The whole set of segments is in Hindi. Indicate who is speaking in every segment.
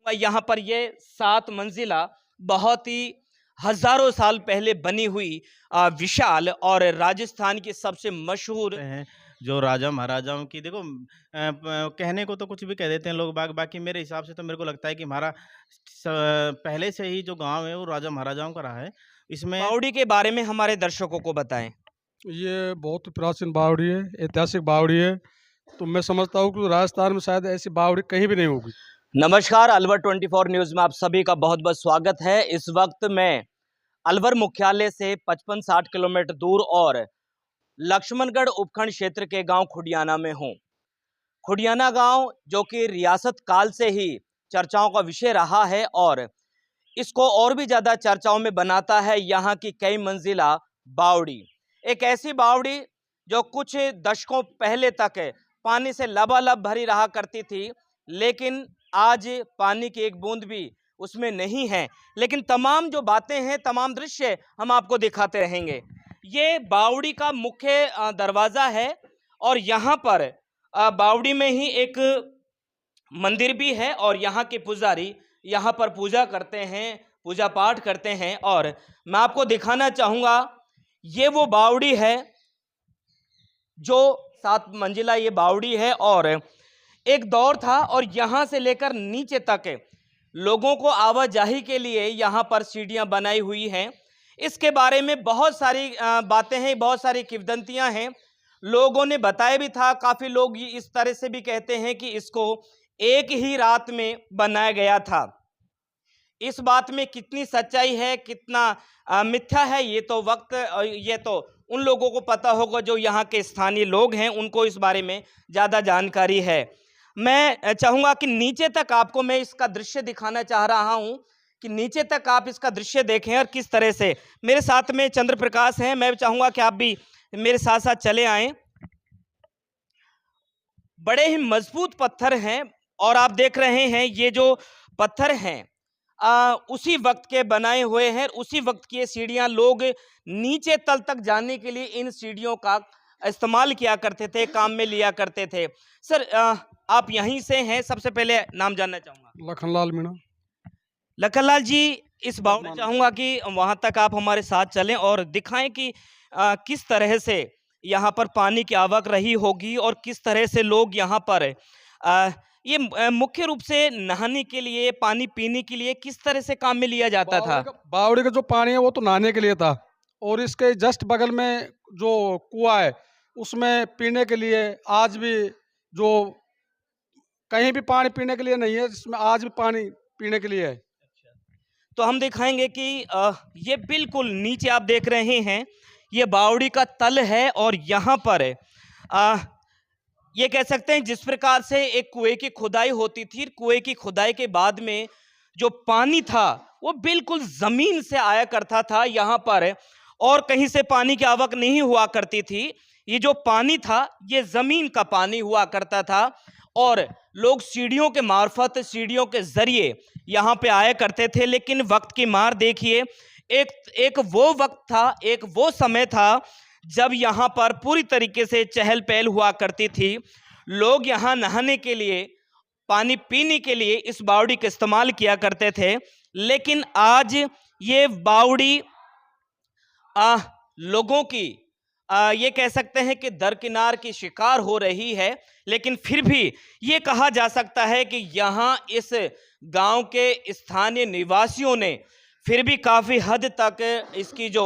Speaker 1: यहाँ पर ये 7 मंजिला बहुत ही हजारों साल पहले बनी हुई विशाल और राजस्थान की सबसे मशहूर
Speaker 2: हैं जो राजा महाराजाओं की देखो कहने को तो कुछ भी कह देते हैं लोग बाकी मेरे हिसाब से तो मेरे को लगता है कि हमारा पहले से ही जो गांव है वो राजा महाराजाओं का रहा है। इसमें
Speaker 1: बावड़ी के बारे में हमारे दर्शकों को बताएं।
Speaker 3: ये बहुत प्राचीन बावड़ी है, ऐतिहासिक बावड़ी है। तो मैं समझता हूँ कि राजस्थान में शायद ऐसी बावड़ी कहीं भी नहीं होगी।
Speaker 1: नमस्कार, अलवर 24 न्यूज में आप सभी का बहुत बहुत स्वागत है। इस वक्त मैं अलवर मुख्यालय से 55-60 किलोमीटर दूर और लक्ष्मणगढ़ उपखंड क्षेत्र के गांव खुडियाना में हूं। खुडियाना गांव जो कि रियासत काल से ही चर्चाओं का विषय रहा है और इसको और भी ज्यादा चर्चाओं में बनाता है यहाँ की कई मंजिला बावड़ी। एक ऐसी बावड़ी जो कुछ दशकों पहले तक पानी से लबालब भरी रहा करती थी, लेकिन आज पानी की एक बूंद भी उसमें नहीं है। लेकिन तमाम जो बातें हैं, तमाम दृश्य हम आपको दिखाते रहेंगे। ये बावड़ी का मुख्य दरवाजा है और यहाँ पर बावड़ी में ही एक मंदिर भी है और यहाँ के पुजारी यहाँ पर पूजा करते हैं, पूजा पाठ करते हैं। और मैं आपको दिखाना चाहूँगा, ये वो बावड़ी है जो 7 मंजिला ये बावड़ी है और एक दौर था और यहाँ से लेकर नीचे तक लोगों को आवाजाही के लिए यहाँ पर सीढ़ियाँ बनाई हुई हैं। इसके बारे में बहुत सारी बातें हैं, बहुत सारी किंवदंतियाँ हैं। लोगों ने बताया भी था, काफ़ी लोग इस तरह से भी कहते हैं कि इसको एक ही रात में बनाया गया था। इस बात में कितनी सच्चाई है, कितना मिथ्या है, ये तो उन लोगों को पता होगा जो यहाँ के स्थानीय लोग हैं, उनको इस बारे में ज़्यादा जानकारी है। मैं चाहूँगा कि नीचे तक आपको मैं इसका दृश्य दिखाना चाह रहा हूँ कि नीचे तक आप इसका दृश्य देखें और किस तरह से। मेरे साथ में चंद्र प्रकाश हैं, मैं चाहूँगा कि आप भी मेरे साथ साथ चले आएँ। बड़े ही मजबूत पत्थर हैं और आप देख रहे हैं ये जो पत्थर हैं उसी वक्त के बनाए हुए हैं। उसी वक्त की ये सीढ़ियां लोग नीचे तल तक जाने के लिए इन सीढ़ियों का इस्तेमाल किया करते थे, काम में लिया करते थे। सर, आप यहीं से हैं, सबसे पहले नाम जानना चाहूंगा।
Speaker 3: लखनलाल मीणा।
Speaker 1: लखनलाल जी, इस बावड़ी चाहूंगा कि वहां तक आप हमारे साथ चलें और दिखाएं कि किस तरह से यहाँ पर पानी की आवक रही होगी और किस तरह से लोग यहाँ पर ये मुख्य रूप से नहाने के लिए, पानी पीने के लिए किस तरह से काम में लिया जाता था।
Speaker 3: बावड़ी का जो पानी है वो तो नहाने के लिए था और इसके जस्ट बगल में जो कुआं है उसमें पीने के लिए आज भी, जो कहीं भी पानी पीने के लिए नहीं है, जिसमें आज भी पानी पीने के लिए है।
Speaker 1: तो हम दिखाएंगे कि ये बिल्कुल नीचे आप देख रहे हैं, ये बावड़ी का तल है और यहाँ पर ये कह सकते हैं जिस प्रकार से एक कुएं की खुदाई होती थी, कुएं की खुदाई के बाद में जो पानी था वो बिल्कुल जमीन से आया करता था यहाँ पर, और कहीं से पानी की आवक नहीं हुआ करती थी। ये जो पानी था ये जमीन का पानी हुआ करता था और लोग सीढ़ियों के मार्फत, सीढ़ियों के जरिए यहाँ पे आया करते थे। लेकिन वक्त की मार देखिए, एक वो वक्त था, एक वो समय था जब यहाँ पर पूरी तरीके से चहल पहल हुआ करती थी। लोग यहाँ नहाने के लिए, पानी पीने के लिए इस बावड़ी का इस्तेमाल किया करते थे। लेकिन आज ये बावड़ी लोगों की ये कह सकते हैं कि दरकिनार की शिकार हो रही है। लेकिन फिर भी ये कहा जा सकता है कि यहाँ इस गांव के स्थानीय निवासियों ने फिर भी काफ़ी हद तक इसकी जो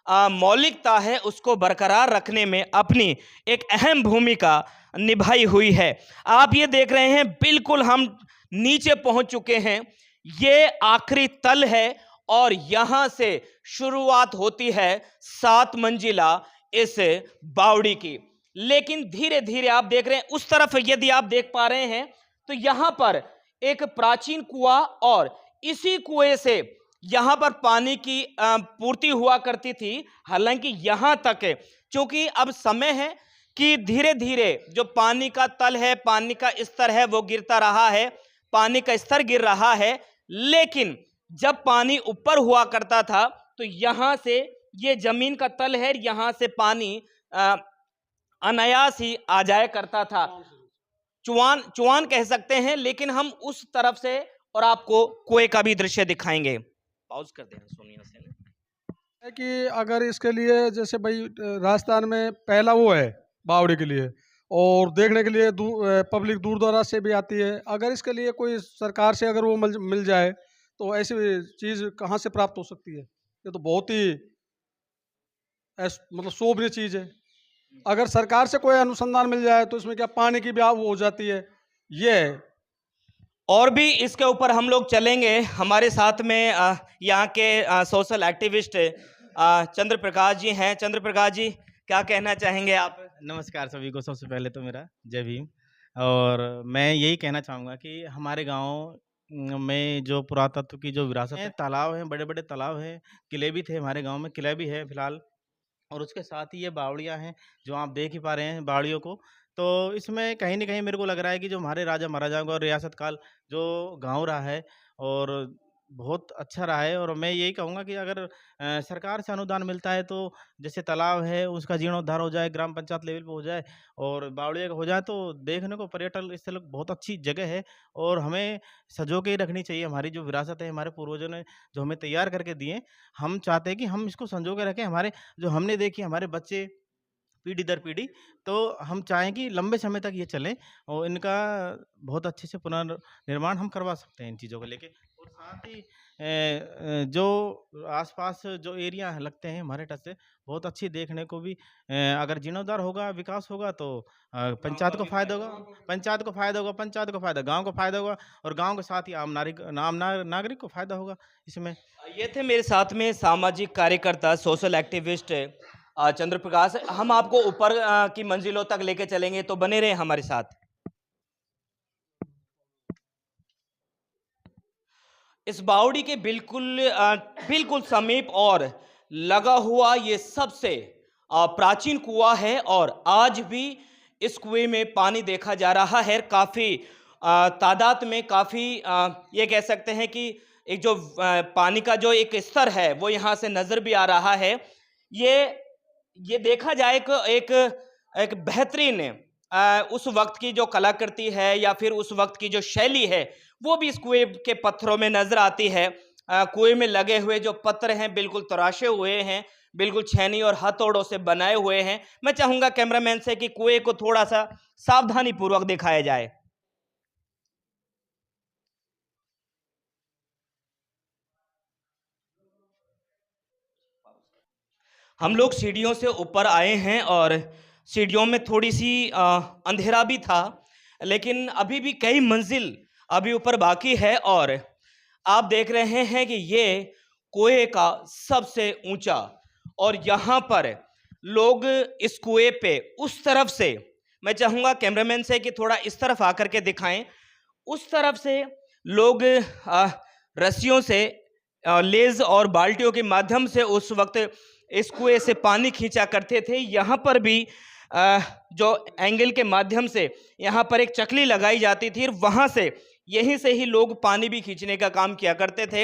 Speaker 1: मौलिकता है उसको बरकरार रखने में अपनी एक अहम भूमिका निभाई हुई है। आप ये देख रहे हैं, बिल्कुल हम नीचे पहुंच चुके हैं। ये आखिरी तल है और यहां से शुरुआत होती है 7 मंजिला इस बावड़ी की। लेकिन धीरे धीरे आप देख रहे हैं, उस तरफ यदि आप देख पा रहे हैं तो यहां पर एक प्राचीन कुआं और इसी कुएं से यहाँ पर पानी की पूर्ति हुआ करती थी। हालांकि यहाँ तक चूंकि अब समय है कि धीरे धीरे जो पानी का तल है, पानी का स्तर है, वो गिरता रहा है, पानी का स्तर गिर रहा है। लेकिन जब पानी ऊपर हुआ करता था तो यहाँ से ये जमीन का तल है, यहाँ से पानी अनायास ही आ जाया करता था। चुआन कह सकते हैं, लेकिन हम उस तरफ से और आपको कुएं का भी दृश्य दिखाएंगे। पॉज कर देना सोनिया से ना।
Speaker 3: है कि अगर इसके लिए जैसे भाई राजस्थान में पहला वो है बावड़ी के लिए, और देखने के लिए पब्लिक दूर दराज से भी आती है। अगर इसके लिए कोई सरकार से अगर वो मिल जाए तो ऐसी चीज़ कहाँ से प्राप्त हो सकती है? ये तो बहुत ही मतलब शोभनीय चीज़ है। अगर सरकार से कोई अनुसंधान मिल जाए तो इसमें क्या पानी की भी वो हो जाती है, ये है।
Speaker 1: और भी इसके ऊपर हम लोग चलेंगे। हमारे साथ में यहाँ के सोशल एक्टिविस्ट चंद्र प्रकाश जी हैं। चंद्र प्रकाश जी, क्या कहना चाहेंगे आप?
Speaker 2: नमस्कार सभी को। सबसे पहले तो मेरा जय भीम। और मैं यही कहना चाहूँगा कि हमारे गाँव में जो पुरातत्व की जो विरासत है, तालाब हैं, बड़े-बड़े तालाब हैं, किले भी थे हमारे गाँव में, किला भी है फिलहाल। और उसके साथ ही ये बावड़ियाँ हैं, जो आप देख ही पा रहे हैं बावड़ियों को। तो इसमें कहीं न कहीं मेरे को लग रहा है कि जो हमारे राजा महाराजाओं का रियासत काल जो गाँव रहा है और बहुत अच्छा रहा है। और मैं यही कहूँगा कि अगर सरकार से अनुदान मिलता है तो जैसे तालाब है उसका जीर्णोद्धार हो जाए, ग्राम पंचायत लेवल पे हो जाए और बावड़िया का हो जाए, तो देखने को पर्यटन स्थल बहुत अच्छी जगह है। और हमें सँजो के ही रखनी चाहिए। हमारी जो विरासत है, हमारे पूर्वजों ने जो हमें तैयार करके दिए, हम चाहते हैं कि हम इसको सँजो के रखें। हमारे जो हमने देखी, हमारे बच्चे पीढ़ी दर पीढ़ी, तो हम चाहें कि लंबे समय तक ये चलें और इनका बहुत अच्छे से पुनर्निर्माण हम करवा सकते हैं इन चीज़ों को लेके। और साथ ही जो आस-पास जो एरिया हैं लगते हैं हमारे टच से, बहुत अच्छी देखने को भी अगर जीर्णोद्धार होगा, विकास होगा तो पंचायत को फ़ायदा होगा, पंचायत को फ़ायदा होगा, पंचायत को फ़ायदा, गाँव को फ़ायदा होगा और गाँव के साथ ही आम नागरिक को फ़ायदा होगा इसमें।
Speaker 1: ये थे मेरे साथ में सामाजिक कार्यकर्ता, सोशल एक्टिविस्ट चंद्र प्रकाश। हम आपको ऊपर की मंजिलों तक लेके चलेंगे, तो बने रहे हमारे साथ। इस बावड़ी के बिल्कुल समीप और लगा हुआ ये सबसे प्राचीन कुआं है और आज भी इस कुएं में पानी देखा जा रहा है। काफ़ी तादाद में काफ़ी ये कह सकते हैं कि एक जो पानी का जो एक स्तर है वो यहाँ से नज़र भी आ रहा है। ये ये देखा जाए कि एक बेहतरीन उस वक्त की जो कलाकृति है या फिर उस वक्त की जो शैली है वो भी इस कुएं के पत्थरों में नजर आती है। कुएं में लगे हुए जो पत्थर हैं बिल्कुल तराशे हुए हैं, बिल्कुल छेनी और हथौड़ों से बनाए हुए हैं। मैं चाहूंगा कैमरामैन से कि कुएं को थोड़ा सा सावधानी पूर्वक दिखाया जाए। हम लोग सीढ़ियों से ऊपर आए हैं और सीढ़ियों में थोड़ी सी अंधेरा भी था, लेकिन अभी भी कई मंजिल अभी ऊपर बाकी है। और आप देख रहे हैं कि ये कुएं का सबसे ऊंचा, और यहाँ पर लोग इस कुएं पे उस तरफ से, मैं चाहूँगा कैमरामैन से कि थोड़ा इस तरफ आकर के दिखाएं, उस तरफ से लोग रस्सियों से लेज और बाल्टियों के माध्यम से उस वक्त इस कुएं से पानी खींचा करते थे। यहाँ पर भी जो एंगल के माध्यम से यहाँ पर एक चकली लगाई जाती थी और वहाँ से यहीं से ही लोग पानी भी खींचने का काम किया करते थे।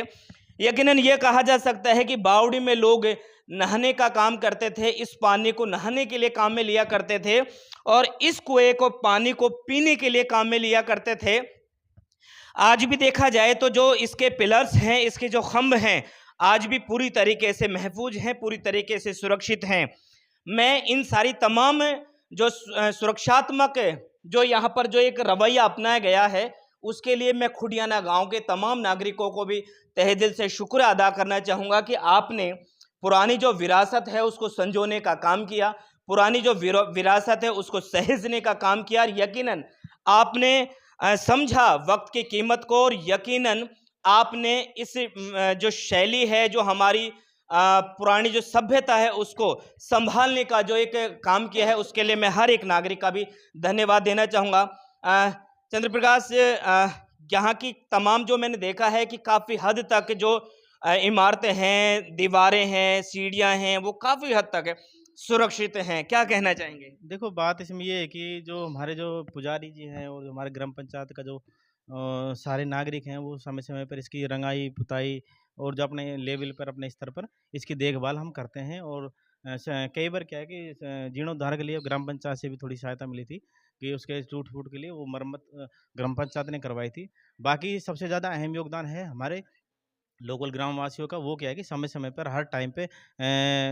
Speaker 1: यकीनन ये कहा जा सकता है कि बावड़ी में लोग नहाने का काम करते थे, इस पानी को नहाने के लिए काम में लिया करते थे और इस कुएं को पानी को पीने के लिए काम में लिया करते थे। आज भी देखा जाए तो जो इसके पिलर्स हैं, इसके जो खंभ हैं, आज भी पूरी तरीके से महफूज हैं, पूरी तरीके से सुरक्षित हैं। मैं इन सारी तमाम जो सुरक्षात्मक जो यहाँ पर जो एक रवैया अपनाया गया है उसके लिए मैं खुडियाना गांव के तमाम नागरिकों को भी तहे दिल से शुक्र अदा करना चाहूँगा कि आपने पुरानी जो विरासत है उसको संजोने का काम किया, पुरानी जो विरासत है उसको सहेजने का काम किया और यकीनन आपने समझा वक्त की कीमत को और यकीनन आपने इस जो शैली है, जो हमारी पुरानी जो सभ्यता है उसको संभालने का जो एक काम किया है उसके लिए मैं हर एक नागरिक का भी धन्यवाद देना चाहूँगा। चंद्र प्रकाश, यहाँ की तमाम जो मैंने देखा है कि काफ़ी हद तक जो इमारतें हैं, दीवारें हैं, सीढ़ियाँ हैं, वो काफ़ी हद तक सुरक्षित हैं। क्या कहना चाहेंगे?
Speaker 2: देखो, बात इसमें ये है कि जो हमारे जो पुजारी जी हैं और जो हमारे ग्राम पंचायत का जो सारे नागरिक हैं वो समय-समय पर इसकी रंगाई, पुताई और जो अपने लेवल पर, अपने स्तर पर इसकी देखभाल हम करते हैं। और कई बार क्या है कि जीर्णोद्धार के लिए ग्राम पंचायत से भी थोड़ी सहायता मिली थी कि उसके टूट-फूट के लिए वो मरम्मत ग्राम पंचायत ने करवाई थी। बाकी सबसे ज़्यादा अहम योगदान है हमारे लोकल ग्रामवासियों का। वो क्या है कि समय-समय पर हर टाइम पे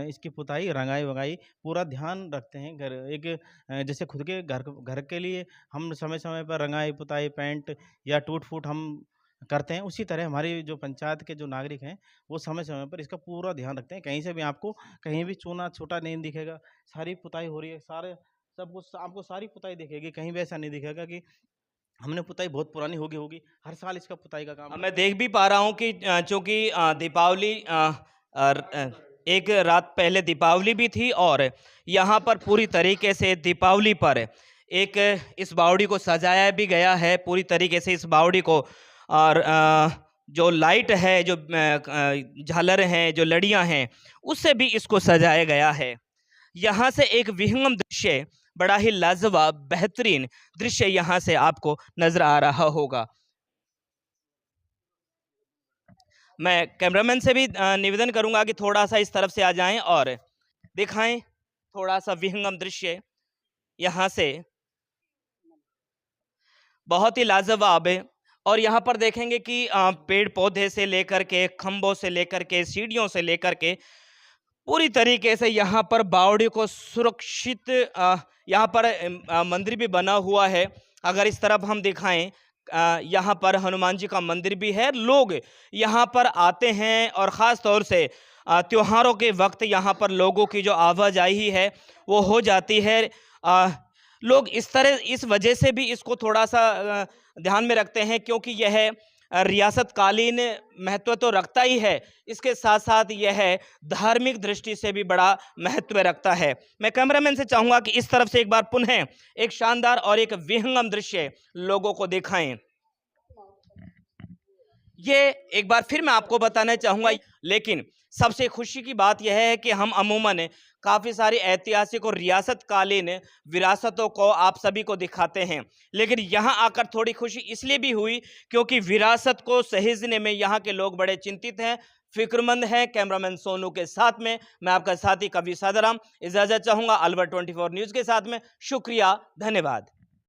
Speaker 2: इसकी पुताई, रंगाई-वंगाई पूरा ध्यान रखते हैं। जैसे खुद के घर के लिए हम समय-समय पर रंगाई, पुताई, पेंट या टूट-फूट हम करते हैं, उसी तरह हमारी जो पंचायत के जो नागरिक हैं, वो समय-समय पर इसका पूरा ध्यान रखते हैं। कहीं से भी आपको कहीं भी चूना-छोटा नहीं दिखेगा, सारी पुताई हो रही है, सब कुछ आपको सारी पुताई दिखेगी। कहीं भी ऐसा नहीं दिखेगा कि हमने पुताई बहुत पुरानी होगी, हर साल इसका पुताई का काम
Speaker 1: मैं देख भी पा रहा हूँ कि चूँकि दीपावली एक रात पहले दीपावली भी थी और यहाँ पर पूरी तरीके से दीपावली पर एक इस बावड़ी को सजाया भी गया है पूरी तरीके से इस बावड़ी को। और जो लाइट है, जो झालर हैं, जो लड़ियाँ हैं, उससे भी इसको सजाया गया है। यहाँ से एक विहंगम दृश्य, बड़ा ही लाजवाब बेहतरीन दृश्य यहाँ से आपको नजर आ रहा होगा। मैं कैमरामैन से भी निवेदन करूंगा कि थोड़ा सा इस तरफ से आ जाएं और दिखाएं थोड़ा सा विहंगम दृश्य यहाँ से, बहुत ही लाजवाब है। और यहाँ पर देखेंगे कि पेड़ पौधे से लेकर के, खंभों से लेकर के, सीढ़ियों से लेकर के पूरी तरीके से यहाँ पर बावड़ी को सुरक्षित यहाँ पर मंदिर भी बना हुआ है। अगर इस तरफ हम दिखाएं, यहाँ पर हनुमान जी का मंदिर भी है। लोग यहाँ पर आते हैं और ख़ास तौर से त्योहारों के वक्त यहाँ पर लोगों की जो आवाजाही है वो हो जाती है। लोग इस वजह से भी इसको थोड़ा सा ध्यान में रखते हैं क्योंकि यह रियासतकालीन महत्व तो रखता ही है, इसके साथ साथ यह धार्मिक दृष्टि से भी बड़ा महत्व रखता है। मैं कैमरामैन से चाहूँगा कि इस तरफ से एक बार पुनः एक शानदार और एक विहंगम दृश्य लोगों को दिखाएं। ये एक बार फिर मैं आपको बताना चाहूँगा, लेकिन सबसे खुशी की बात यह है कि हम अमूमन काफ़ी सारी ऐतिहासिक और रियासतकालीन विरासतों को आप सभी को दिखाते हैं, लेकिन यहाँ आकर थोड़ी खुशी इसलिए भी हुई क्योंकि विरासत को सहेजने में यहाँ के लोग बड़े चिंतित हैं, फिक्रमंद हैं। कैमरामैन सोनू के साथ में मैं आपका साथी कवि सादाराम इजाज़त चाहूँगा अलवर 24 न्यूज़ के साथ में। शुक्रिया, धन्यवाद।